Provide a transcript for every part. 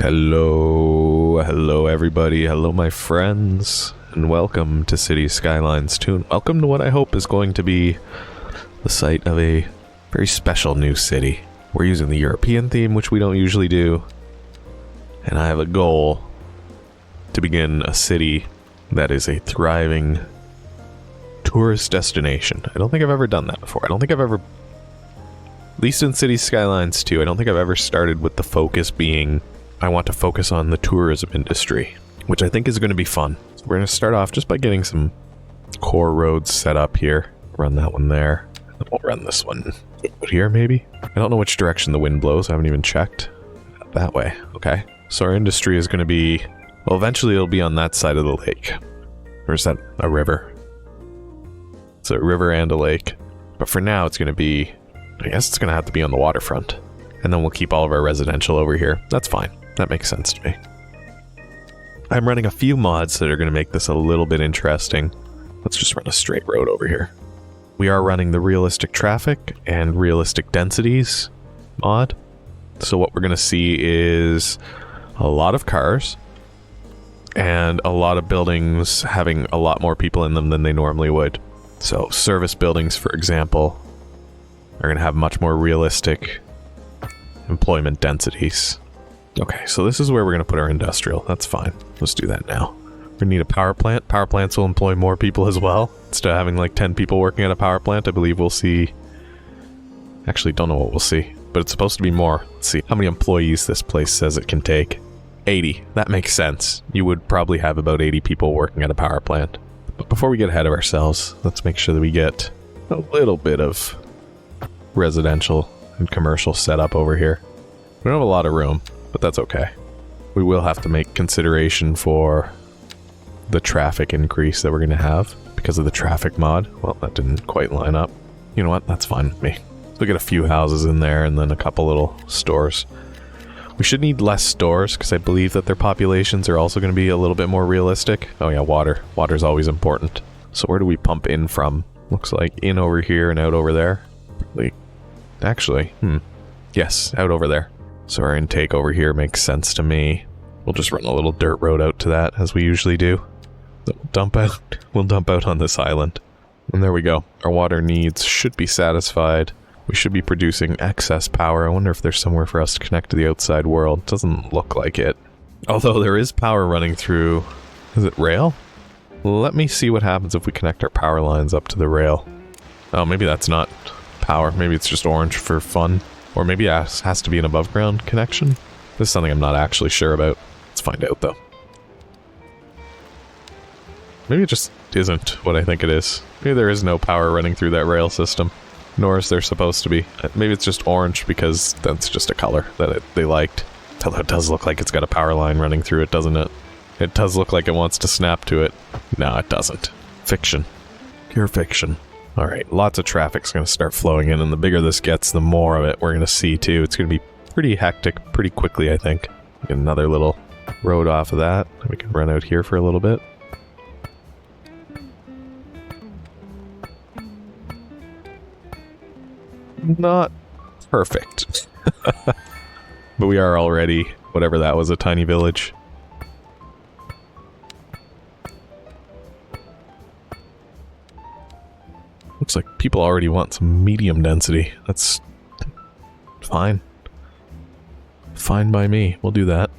Hello everybody, hello my friends, and welcome to Cities Skylines 2, and welcome to what I hope is going to be the site of a very special new city. We're using the European theme, which we don't usually do, and I have a goal to begin a city that is a thriving tourist destination. I don't think I've ever done that before. I don't think I've ever, at least in Cities Skylines 2, I don't think I've ever started with the focus being I want to focus on the tourism industry, which I think is going to be fun. So we're going to start off just by getting some core roads set up here. Run that one there. And we'll run this one out here, maybe? I don't know which direction the wind blows. I haven't even checked. That way. Okay. So our industry is going to be... Well, eventually it'll be on that side of the lake. Or is that a river? It's a river and a lake. But for now, it's going to be... I guess it's going to have to be on the waterfront. And then we'll keep all of our residential over here. That's fine. That makes sense to me. I'm running a few mods that are going to make this a little bit interesting. Let's just run a straight road over here. We are running the realistic traffic and realistic densities mod. So what we're going to see is a lot of cars and a lot of buildings having a lot more people in them than they normally would. So service buildings, for example, are going to have much more realistic employment densities. Okay, so this is where we're going to put our industrial. That's fine. Let's do that now. We need a power plant. Power plants will employ more people as well. Instead of having like 10 people working at a power plant, I believe we'll see... Actually, don't know what we'll see, but it's supposed to be more. Let's see how many employees this place says it can take. 80. That makes sense. You would probably have about 80 people working at a power plant. But before we get ahead of ourselves, let's make sure that we get a little bit of residential and commercial setup over here. We don't have a lot of room, but that's okay. We will have to make consideration for the traffic increase that we're going to have because of the traffic mod. Well, that didn't quite line up. You know what? That's fine with me. We'll get a few houses in there and then a couple little stores. We should need less stores because I believe that their populations are also going to be a little bit more realistic. Oh yeah, water. Water's always important. So where do we pump in from? Looks like in over here and out over there. Actually, yes, out over there. So our intake over here makes sense to me. We'll just run a little dirt road out to that, as we usually do. We'll dump out on this island. And there we go. Our water needs should be satisfied. We should be producing excess power. I wonder if there's somewhere for us to connect to the outside world. Doesn't look like it. Although there is power running through... Is it rail? Let me see what happens if we connect our power lines up to the rail. Oh, maybe that's not power. Maybe it's just orange for fun. Or maybe it has to be an above ground connection. This is something I'm not actually sure about. Let's find out though. Maybe it just isn't what I think it is. Maybe there is no power running through that rail system. Nor is there supposed to be. Maybe it's just orange because that's just a color that they liked. Although it does look like it's got a power line running through it, doesn't it? It does look like it wants to snap to it. No, it doesn't. Fiction. Pure fiction. Alright, lots of traffic's going to start flowing in, and the bigger this gets, the more of it we're going to see too. It's going to be pretty hectic pretty quickly, I think. Get another little road off of that. We can run out here for a little bit. Not perfect. But we are already, whatever that was, a tiny village. Looks like people already want some medium density. That's fine. Fine by me. We'll do that.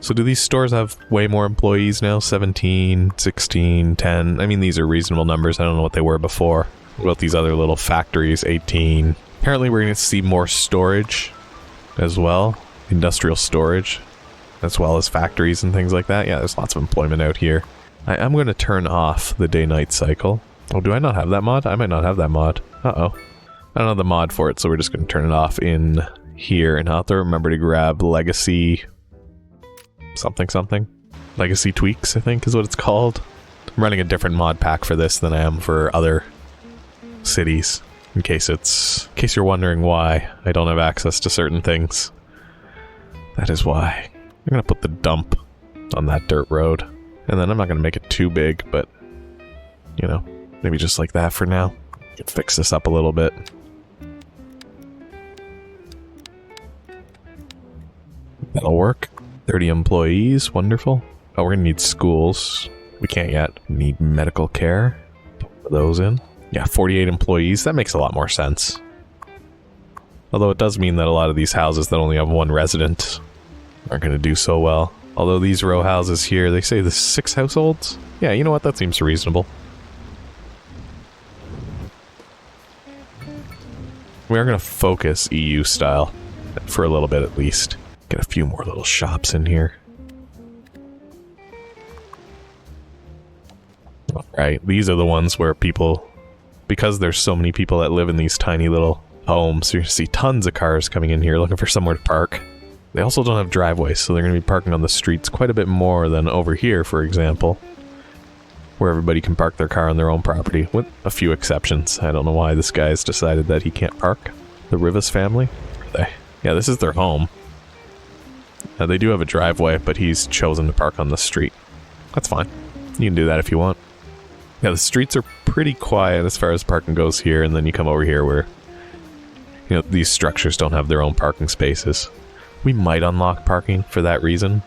So do these stores have way more employees now? 17, 16, 10? I mean, these are reasonable numbers. I don't know what they were before. What about these other little factories? 18. Apparently we're going to see more storage as well. Industrial storage. As well as factories and things like that. Yeah, there's lots of employment out here. I am going to turn off the day-night cycle. Oh, do I not have that mod? I might not have that mod. Uh-oh. I don't have the mod for it, so we're just going to turn it off in here. And I'll have to remember to grab Legacy... something. Legacy Tweaks, I think is what it's called. I'm running a different mod pack for this than I am for other cities. In case you're wondering why I don't have access to certain things. That is why. I'm going to put the dump on that dirt road. And then I'm not going to make it too big, but, you know, maybe just like that for now. Can fix this up a little bit. That'll work. 30 employees, wonderful. Oh, we're gonna need schools. We can't yet. Need medical care. Put those in. Yeah, 48 employees. That makes a lot more sense. Although it does mean that a lot of these houses that only have one resident aren't gonna do so well. Although these row houses here, they say there's 6 households. Yeah, you know what? That seems reasonable. We are gonna focus EU style for a little bit at least. Get a few more little shops in here. Alright, these are the ones where people, because there's so many people that live in these tiny little homes, you're gonna see tons of cars coming in here looking for somewhere to park. They also don't have driveways, so they're gonna be parking on the streets quite a bit more than over here, for example, where everybody can park their car on their own property, with a few exceptions. I don't know why this guy's decided that he can't park. The Rivas family? Yeah, this is their home. They do have a driveway, but he's chosen to park on the street. That's fine. You can do that if you want. Yeah, the streets are pretty quiet as far as parking goes here, and then you come over here where, you know, these structures don't have their own parking spaces. We might unlock parking for that reason.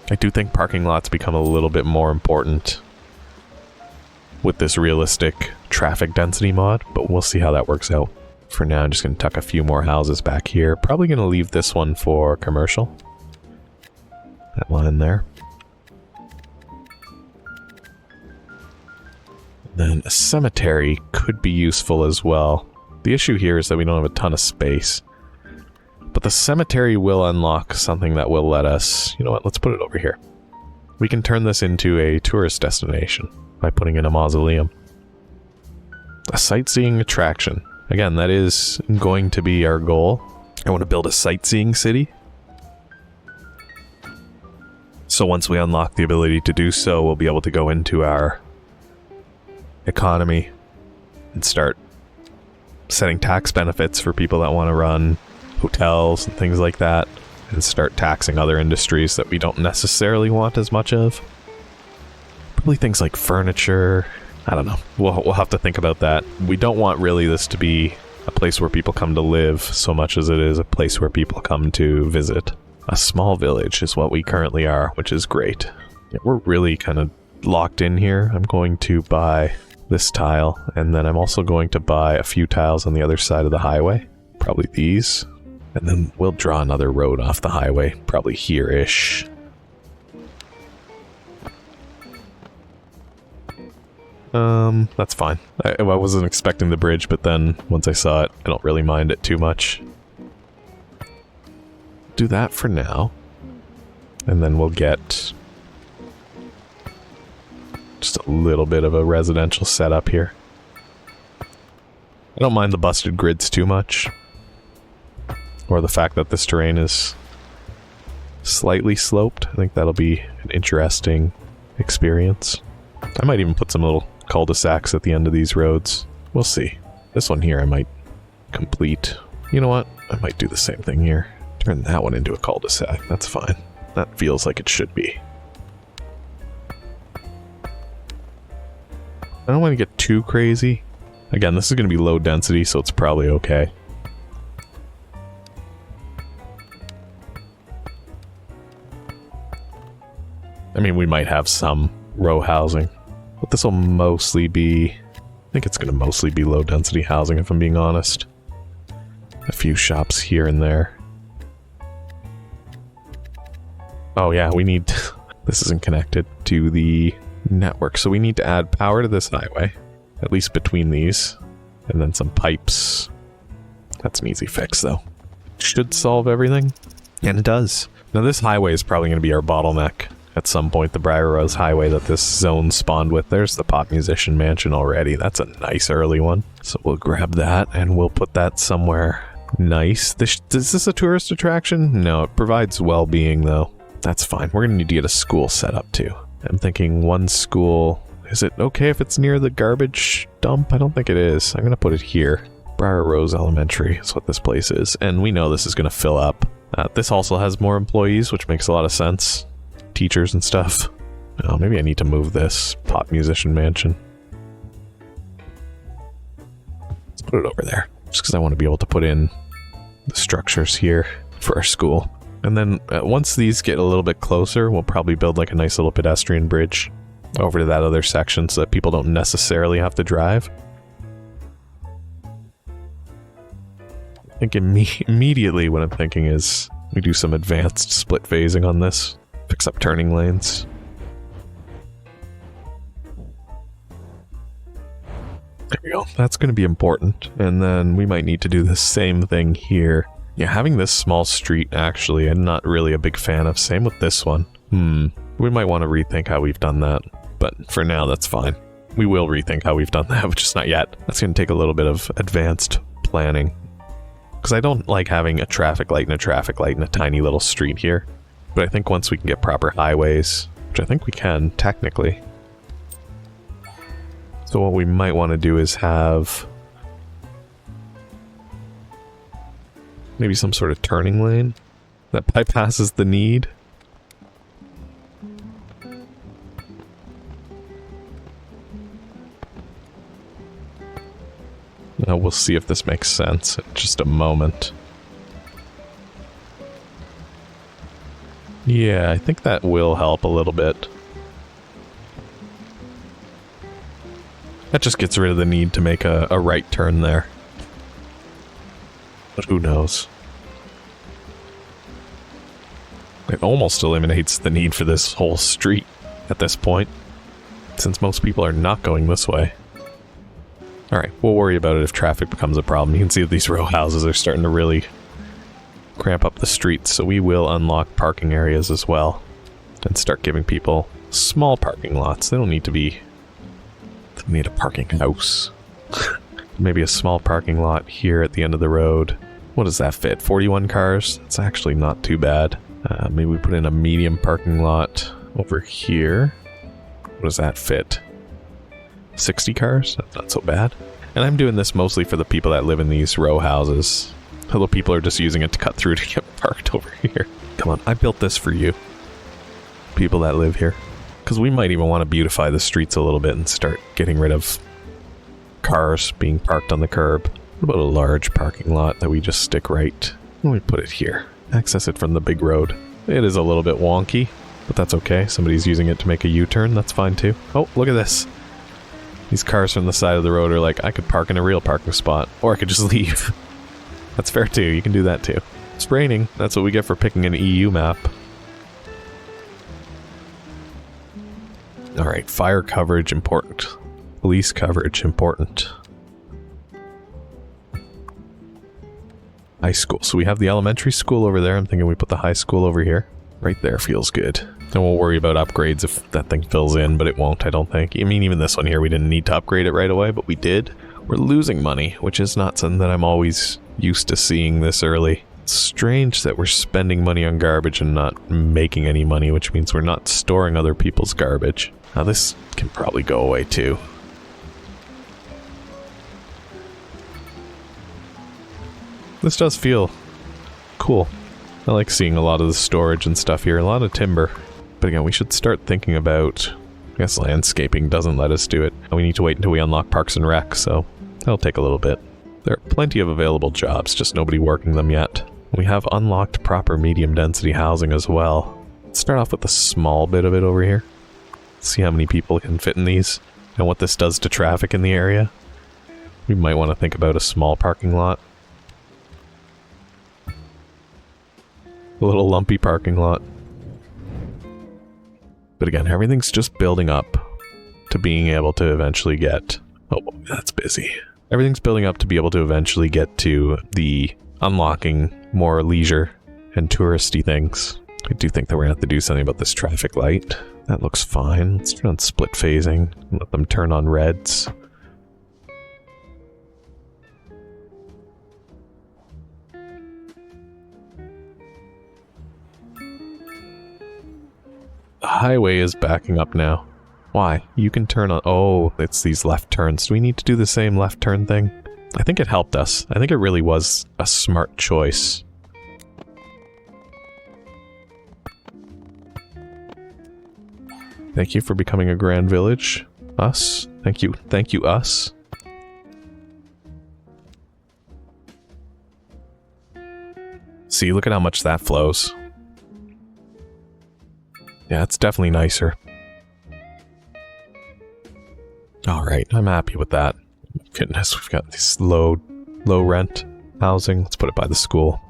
I do think parking lots become a little bit more important with this realistic traffic density mod, but we'll see how that works out. For now, I'm just going to tuck a few more houses back here. Probably going to leave this one for commercial. That line there. Then a cemetery could be useful as well. The issue here is that we don't have a ton of space. But the cemetery will unlock something that will let us... You know what? Let's put it over here. We can turn this into a tourist destination by putting in a mausoleum. A sightseeing attraction. Again, that is going to be our goal. I want to build a sightseeing city. So once we unlock the ability to do so, we'll be able to go into our economy and start setting tax benefits for people that want to run hotels and things like that, and start taxing other industries that we don't necessarily want as much of. Probably things like furniture. I don't know. We'll have to think about that. We don't want really this to be a place where people come to live so much as it is a place where people come to visit. A small village is what we currently are, which is great. Yeah, we're really kind of locked in here. I'm going to buy this tile, and then I'm also going to buy a few tiles on the other side of the highway. Probably these. And then we'll draw another road off the highway, probably here-ish. That's fine. I wasn't expecting the bridge, but then once I saw it, I don't really mind it too much. Do that for now. And then we'll get just a little bit of a residential setup here. I don't mind the busted grids too much. Or the fact that this terrain is slightly sloped. I think that'll be an interesting experience. I might even put some little cul-de-sacs at the end of these roads. We'll see. This one here I might complete. You know what? I might do the same thing here. Turn that one into a cul-de-sac. That's fine. That feels like it should be. I don't want to get too crazy. Again, this is going to be low density, so it's probably okay. I mean, we might have some row housing, but this will mostly be... I think it's going to mostly be low density housing, if I'm being honest. A few shops here and there. Oh yeah, we need... This isn't connected to the network, so we need to add power to this highway. At least between these. And then some pipes. That's an easy fix, though. Should solve everything. And it does. Now this highway is probably going to be our bottleneck. At some point, the Briar Rose Highway that this zone spawned with. There's the Pop Musician Mansion already. That's a nice early one. So we'll grab that, and we'll put that somewhere nice. Is this a tourist attraction? No, it provides well-being, though. That's fine. We're going to need to get a school set up, too. I'm thinking one school... Is it okay if it's near the garbage dump? I don't think it is. I'm going to put it here. Briar Rose Elementary is what this place is. And we know this is going to fill up. This also has more employees, which makes a lot of sense. Teachers and stuff. Oh, maybe I need to move this Pop Musician Mansion. Let's put it over there. Just because I want to be able to put in the structures here for our school. And then once these get a little bit closer, we'll probably build like a nice little pedestrian bridge over to that other section so that people don't necessarily have to drive. I think immediately what I'm thinking is we do some advanced split phasing on this. Fix up turning lanes. There we go. That's going to be important. And then we might need to do the same thing here. Yeah, having this small street, actually, I'm not really a big fan of. Same with this one. We might want to rethink how we've done that. But for now, that's fine. We will rethink how we've done that, but just not yet. That's going to take a little bit of advanced planning. Because I don't like having a traffic light and a traffic light in a tiny little street here. But I think once we can get proper highways, which I think we can, technically. So what we might want to do is have maybe some sort of turning lane that bypasses the need. Now we'll see if this makes sense in just a moment. Yeah, I think that will help a little bit. That just gets rid of the need to make a right turn there. But who knows? It almost eliminates the need for this whole street at this point, since most people are not going this way. Alright, we'll worry about it if traffic becomes a problem. You can see that these row houses are starting to really cramp up the streets, so we will unlock parking areas as well. And start giving people small parking lots. They don't need to be... They need a parking house. Maybe a small parking lot here at the end of the road. What does that fit? 41 cars? It's actually not too bad. Maybe we put in a medium parking lot over here. What does that fit? 60 cars? That's not so bad. And I'm doing this mostly for the people that live in these row houses. Other people are just using it to cut through to get parked over here. Come on, I built this for you. People that live here. Because we might even want to beautify the streets a little bit and start getting rid of cars being parked on the curb. What about a large parking lot that we just stick right? Let me put it here. Access it from the big road. It is a little bit wonky, but that's okay. Somebody's using it to make a U-turn. That's fine too. Oh, look at this. These cars from the side of the road are like, I could park in a real parking spot, or I could just leave. That's fair too. You can do that too. It's raining. That's what we get for picking an EU map. Alright, fire coverage, important. Police coverage, important. High school. So we have the elementary school over there. I'm thinking we put the high school over here. Right there feels good. And we'll worry about upgrades if that thing fills in, but it won't, I don't think. I mean, even this one here, we didn't need to upgrade it right away, but we did. We're losing money, which is not something that I'm always used to seeing this early. It's strange that we're spending money on garbage and not making any money, which means we're not storing other people's garbage. Now this can probably go away too. This does feel cool. I like seeing a lot of the storage and stuff here, a lot of timber. But again, we should start thinking about, I guess landscaping doesn't let us do it. And we need to wait until we unlock Parks and Rec, so that'll take a little bit. There are plenty of available jobs, just nobody working them yet. We have unlocked proper medium density housing as well. Let's start off with a small bit of it over here. See how many people can fit in these, and what this does to traffic in the area. We might want to think about a small parking lot. A little lumpy parking lot. But again, everything's just building up to being able to eventually get... Oh, that's busy. Everything's building up to be able to eventually get to the unlocking more leisure and touristy things. I do think that we're going to have to do something about this traffic light. That looks fine. Let's turn on split phasing and let them turn on reds. The highway is backing up now. Why? You can turn on... Oh, it's these left turns. Do we need to do the same left turn thing? I think it helped us. I think it really was a smart choice. Thank you for becoming a grand village. Us. Thank you. Thank you, us. See, look at how much that flows. Yeah, it's definitely nicer. Alright, I'm happy with that. Goodness, we've got this low rent housing. Let's put it by the school.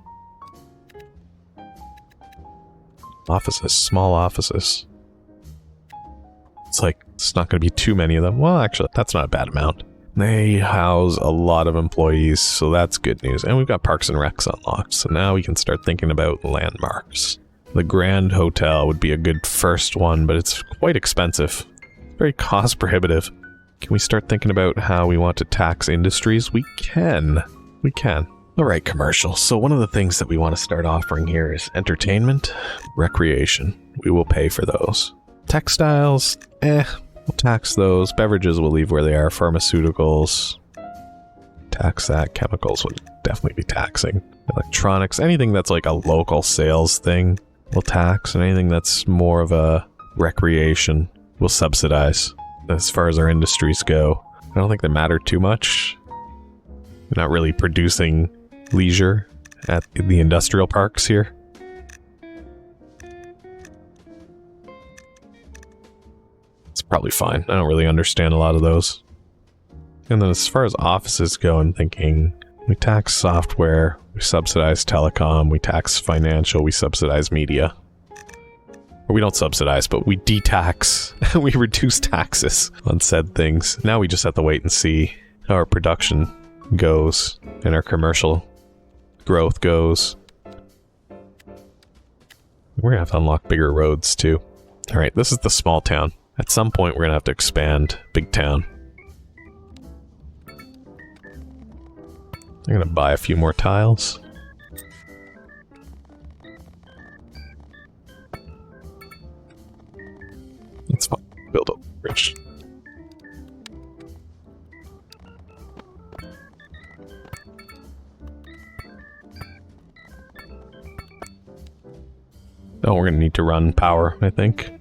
Offices, small offices. It's like, it's not going to be too many of them. Well, actually, that's not a bad amount. They house a lot of employees, so that's good news. And we've got Parks and Recs unlocked, so now we can start thinking about landmarks. The Grand Hotel would be a good first one, but it's quite expensive. Very cost prohibitive. Can we start thinking about how we want to tax industries? We can. We can. Alright, commercial. So one of the things that we want to start offering here is entertainment, recreation. We will pay for those. Textiles, we'll tax those. Beverages will leave where they are. Pharmaceuticals, tax that. Chemicals would definitely be taxing. Electronics, anything that's like a local sales thing, we'll tax. And anything that's more of a recreation, we'll subsidize. As far as our industries go, I don't think they matter too much. We're not really producing leisure at the industrial parks here. It's probably fine. I don't really understand a lot of those. And then as far as offices go, I'm thinking we tax software, we subsidize telecom, we tax financial, we subsidize media. Or we don't subsidize, but we de-tax. We reduce taxes on said things. Now we just have to wait and see how our production goes and our commercial growth goes. We're gonna have to unlock bigger roads too. Alright, this is the small town. At some point we're gonna have to expand big town. I'm gonna buy a few more tiles. Let's build a bridge. Oh, we're gonna need to run power, I think,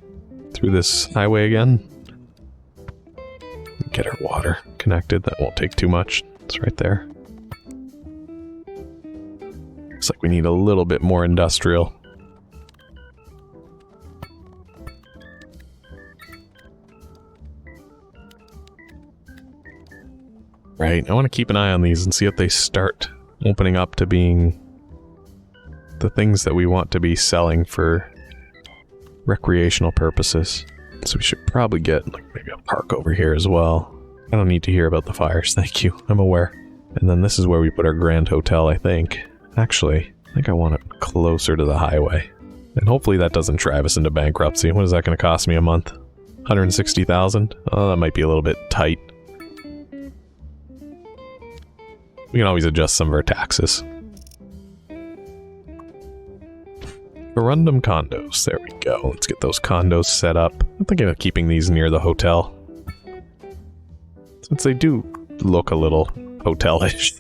through this highway again. Get our water connected. That won't take too much. It's right there. Looks like we need a little bit more industrial. Right, I want to keep an eye on these and see if they start opening up to being the things that we want to be selling for recreational purposes. So we should probably get like maybe a park over here as well. I don't need to hear about the fires, thank you. I'm aware. And then this is where we put our Grand Hotel, I think. Actually, I think I want it closer to the highway. And hopefully that doesn't drive us into bankruptcy. What is that going to cost me a month? 160,000? Oh, that might be a little bit tight. We can always adjust some of our taxes. Corundum condos. There we go. Let's get those condos set up. I'm thinking of keeping these near the hotel, since they do look a little hotel-ish.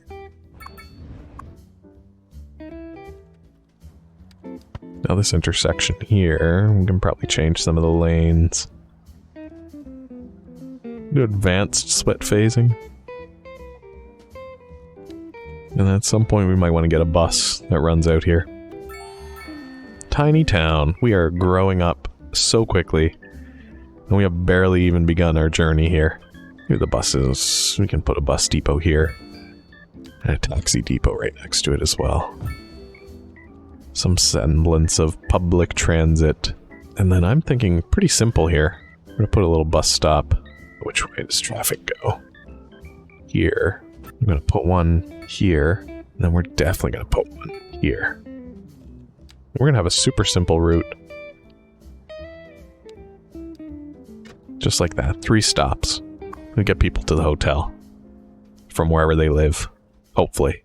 Now this intersection here, we can probably change some of the lanes. Do advanced split phasing. And at some point we might want to get a bus that runs out here. Tiny town. We are growing up so quickly. And we have barely even begun our journey here. Here are the buses. We can put a bus depot here. And a taxi depot right next to it as well. Some semblance of public transit. And then I'm thinking pretty simple here. We're going to put a little bus stop. Which way does traffic go? Here. I'm going to put one here. And then we're definitely going to put one here. We're going to have a super simple route. Just like that. 3 stops. We get people to the hotel. From wherever they live. Hopefully.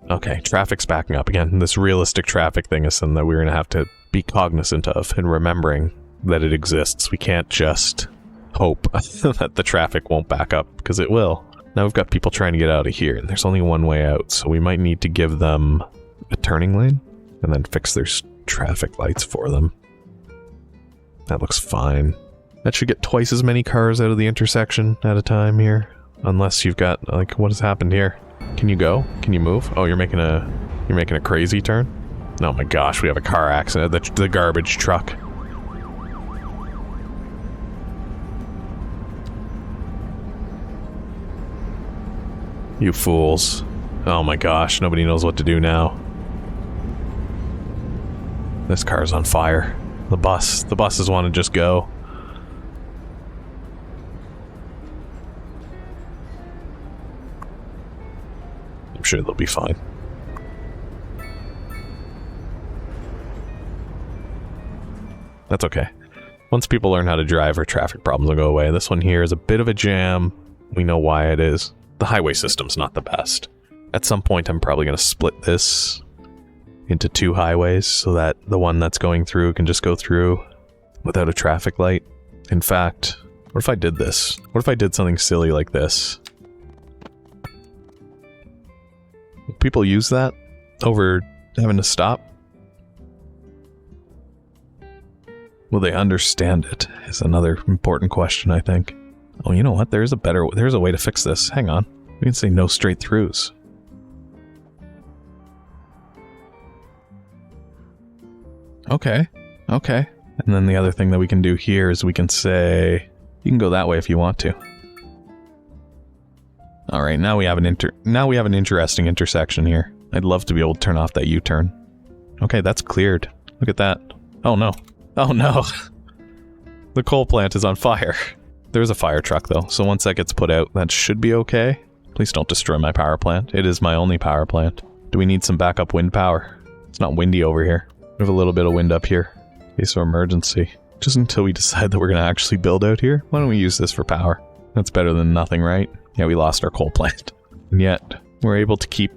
Okay, traffic's backing up again. This realistic traffic thing is something that we're going to have to be cognizant of and remembering that it exists. We can't just hope that the traffic won't back up, because it will. Now we've got people trying to get out of here, and there's only one way out, so we might need to give them a turning lane and then fix their traffic lights for them. That looks fine. That should get twice as many cars out of the intersection at a time here. Unless you've got, like, what has happened here? Can you go? Can you move? Oh, you're making a crazy turn? Oh my gosh, we have a car accident. The garbage truck. You fools. Oh my gosh, nobody knows what to do now. This car's on fire. The buses want to just go. I'm sure they'll be fine. That's okay. Once people learn how to drive, our traffic problems will go away. This one here is a bit of a jam. We know why it is. The highway system's not the best. At some point, I'm probably going to split this into 2 highways so that the one that's going through can just go through without a traffic light. In fact, what if I did this? What if I did something silly like this? Will people use that over having to stop? Will they understand it? Is another important question, I think. Oh, you know what? There's a way to fix this. Hang on. We can say no straight throughs. Okay. Okay. And then the other thing that we can do here is we can say you can go that way if you want to. All right, now we have an interesting intersection here. I'd love to be able to turn off that U-turn. Okay, that's cleared. Look at that. Oh no. Oh no. The coal plant is on fire. There's a fire truck though, so once that gets put out, that should be okay. Please don't destroy my power plant. It is my only power plant. Do we need some backup wind power? It's not windy over here. We have a little bit of wind up here. In case of emergency. Just until we decide that we're going to actually build out here, why don't we use this for power? That's better than nothing, right? Yeah, we lost our coal plant. And yet, we're able to keep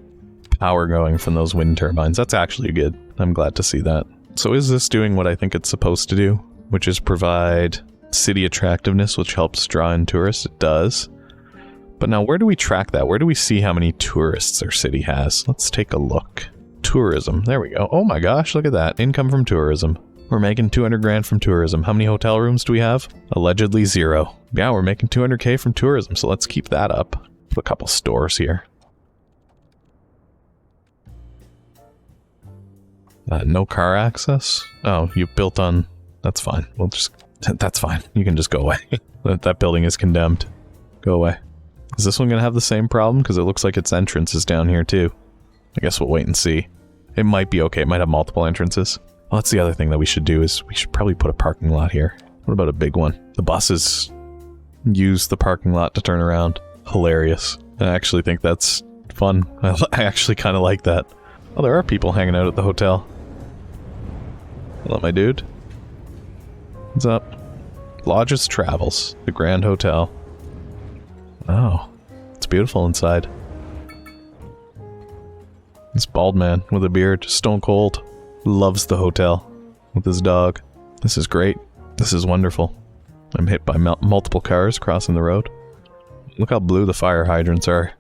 power going from those wind turbines. That's actually good. I'm glad to see that. So is this doing what I think it's supposed to do? Which is provide city attractiveness, which helps draw in tourists? It does. But now where do we track that? Where do we see how many tourists our city has? Let's take a look. Tourism. There we go. Oh my gosh, look at that. Income from tourism. We're making 200 grand from tourism. How many hotel rooms do we have? Allegedly 0. Yeah, we're making 200k from tourism, so let's keep that up. Put a couple stores here. No car access? Oh, you built on... That's fine. We'll just... That's fine. You can just go away. That building is condemned. Go away. Is this one going to have the same problem? Because it looks like its entrance is down here too. I guess we'll wait and see. It might be okay. It might have multiple entrances. Well, that's the other thing that we should do is we should probably put a parking lot here. What about a big one? The buses use the parking lot to turn around. Hilarious. I actually think that's fun. I actually kind of like that. Oh, there are people hanging out at the hotel. Hello, my dude. What's up? Lodges Travels, the Grand Hotel. Oh, it's beautiful inside. This bald man with a beard, stone cold, loves the hotel with his dog. This is great. This is wonderful. I'm hit by multiple cars crossing the road. Look how blue the fire hydrants are.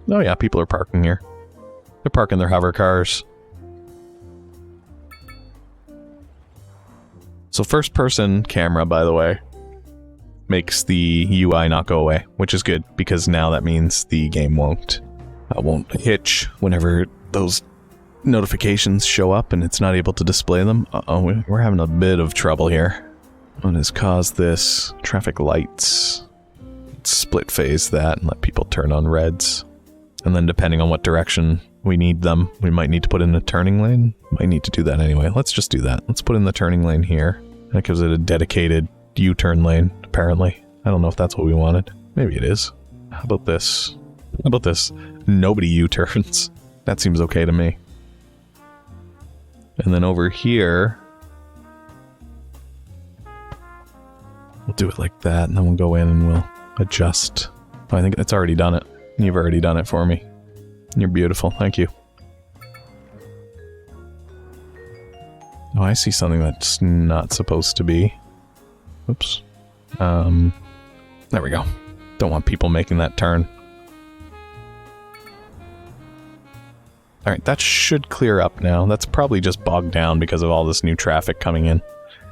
Oh yeah, people are parking here. They're parking their hover cars. So first person camera, by the way, makes the UI not go away, which is good because now that means the game won't hitch whenever those notifications show up and it's not able to display them. Uh-oh, we're having a bit of trouble here. What has caused this? Traffic lights. Let's split phase that and let people turn on reds. And then depending on what direction we need them, we might need to put in a turning lane. Might need to do that anyway. Let's just do that. Let's put in the turning lane here. That gives it a dedicated U-turn lane, apparently. I don't know if that's what we wanted. Maybe it is. How about this? How about this? Nobody U-turns. That seems okay to me. And then over here, we'll do it like that, and then we'll go in and we'll adjust. Oh, I think it's already done it. You've already done it for me. You're beautiful. Thank you. Oh, I see something that's not supposed to be. Oops. There we go. Don't want people making that turn. Alright, that should clear up now. That's probably just bogged down because of all this new traffic coming in.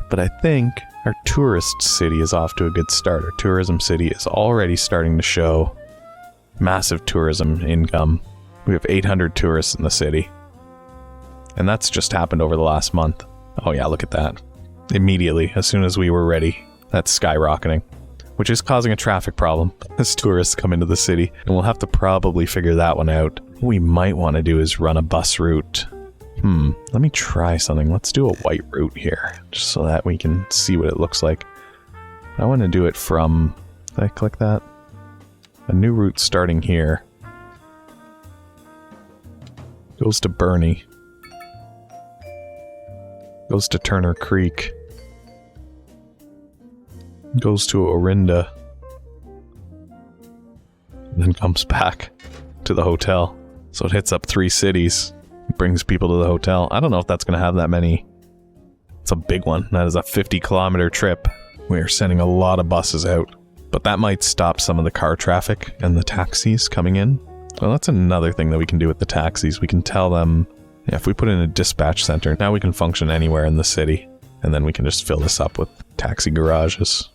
But I think our tourist city is off to a good start. Our tourism city is already starting to show massive tourism income. We have 800 tourists in the city. And that's just happened over the last month. Oh yeah, look at that. Immediately, as soon as we were ready, that's skyrocketing. which is causing a traffic problem as tourists come into the city, and we'll have to probably figure that one out. What we might want to do is run a bus route. Let me try something. Let's do a white route here, just so that we can see what it looks like. I want to do it from... Did I click that? A new route starting here. Goes to Bernie. Goes to Turner Creek. Goes to Orinda. And then comes back to the hotel. So it hits up 3 cities. Brings people to the hotel. I don't know if that's going to have that many. It's a big one. That is a 50-kilometer trip. We are sending a lot of buses out. But that might stop some of the car traffic and the taxis coming in. Well, that's another thing that we can do with the taxis. We can tell them, yeah, if we put in a dispatch center, now we can function anywhere in the city. And then we can just fill this up with taxi garages.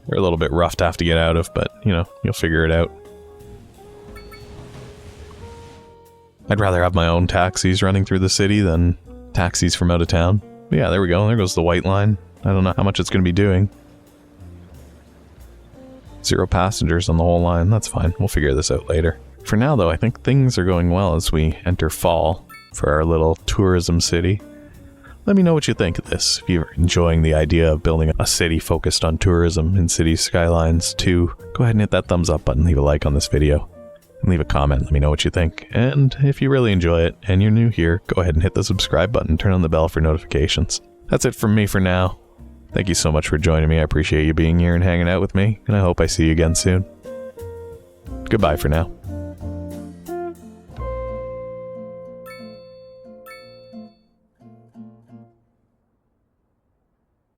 They're a little bit rough to have to get out of, but, you know, you'll figure it out. I'd rather have my own taxis running through the city than taxis from out of town. But yeah, there we go. There goes the white line. I don't know how much it's going to be doing. 0 passengers on the whole line. That's fine. We'll figure this out later. For now, though, I think things are going well as we enter fall for our little tourism city. Let me know what you think of this. If you're enjoying the idea of building a city focused on tourism in Cities Skylines 2, go ahead and hit that thumbs up button, leave a like on this video, and leave a comment. Let me know what you think. And if you really enjoy it and you're new here, go ahead and hit the subscribe button, turn on the bell for notifications. That's it from me for now. Thank you so much for joining me. I appreciate you being here and hanging out with me, and I hope I see you again soon. Goodbye for now.